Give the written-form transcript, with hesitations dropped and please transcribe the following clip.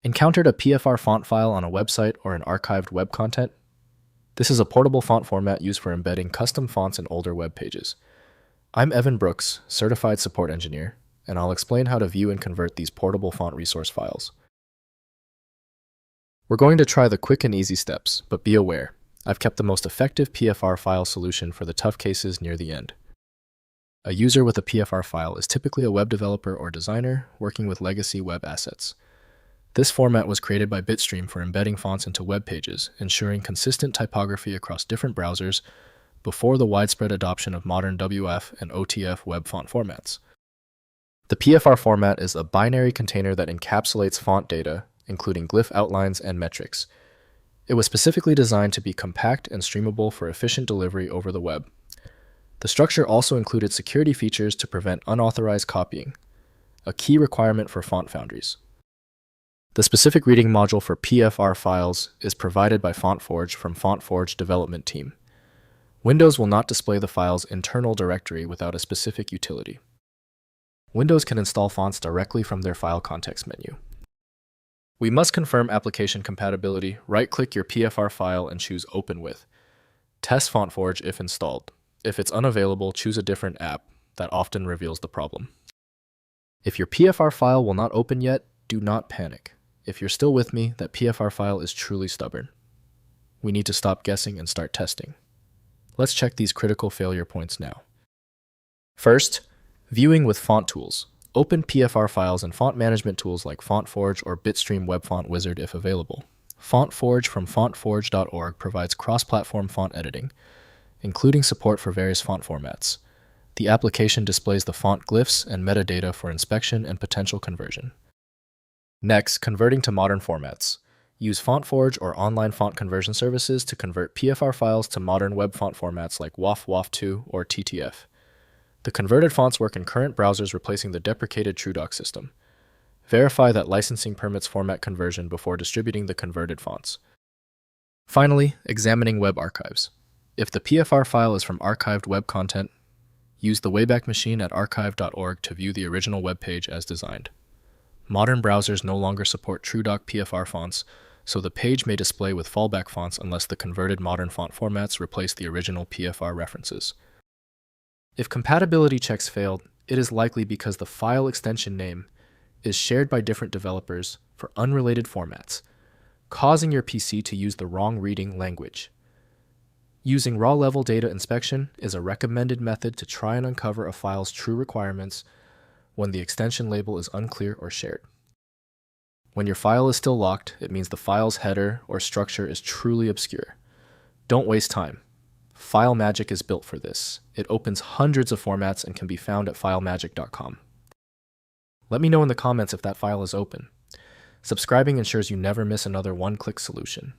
Encountered a PFR font file on a website or an archived web content? This is a portable font format used for embedding custom fonts in older web pages. I'm Evan Brooks, Certified Support Engineer, and I'll explain how to view and convert these portable font resource files. We're going to try the quick and easy steps, but be aware, I've kept the most effective PFR file solution for the tough cases near the end. A user with a PFR file is typically a web developer or designer working with legacy web assets. This format was created by Bitstream for embedding fonts into web pages, ensuring consistent typography across different browsers before the widespread adoption of modern WOFF and OTF web font formats. The PFR format is a binary container that encapsulates font data, including glyph outlines and metrics. It was specifically designed to be compact and streamable for efficient delivery over the web. The structure also included security features to prevent unauthorized copying, a key requirement for font foundries. The specific reading module for PFR files is provided by FontForge from FontForge development team. Windows will not display the file's internal directory without a specific utility. Windows can install fonts directly from their file context menu. We must confirm application compatibility. Right-click your PFR file and choose Open With. Test FontForge if installed. If it's unavailable, choose a different app. That often reveals the problem. If your PFR file will not open yet, do not panic. If you're still with me, that PFR file is truly stubborn. We need to stop guessing and start testing. Let's check these critical failure points now. First, viewing with font tools. Open PFR files in font management tools like FontForge or Bitstream Web Font Wizard if available. FontForge from fontforge.org provides cross-platform font editing, including support for various font formats. The application displays the font glyphs and metadata for inspection and potential conversion. Next, converting to modern formats. Use FontForge or online font conversion services to convert PFR files to modern web font formats like WOFF, WOFF2, or TTF. The converted fonts work in current browsers, replacing the deprecated TrueDoc system. Verify that licensing permits format conversion before distributing the converted fonts. Finally, examining web archives. If the PFR file is from archived web content, use the Wayback Machine at archive.org to view the original web page as designed. Modern browsers no longer support TrueDoc PFR fonts, so the page may display with fallback fonts unless the converted modern font formats replace the original PFR references. If compatibility checks failed, it is likely because the file extension name is shared by different developers for unrelated formats, causing your PC to use the wrong reading language. Using raw-level data inspection is a recommended method to try and uncover a file's true requirements when the extension label is unclear or shared. When your file is still locked, it means the file's header or structure is truly obscure. Don't waste time. FileMagick is built for this. It opens hundreds of formats and can be found at filemagick.com. Let me know in the comments if that file is open. Subscribing ensures you never miss another one-click solution.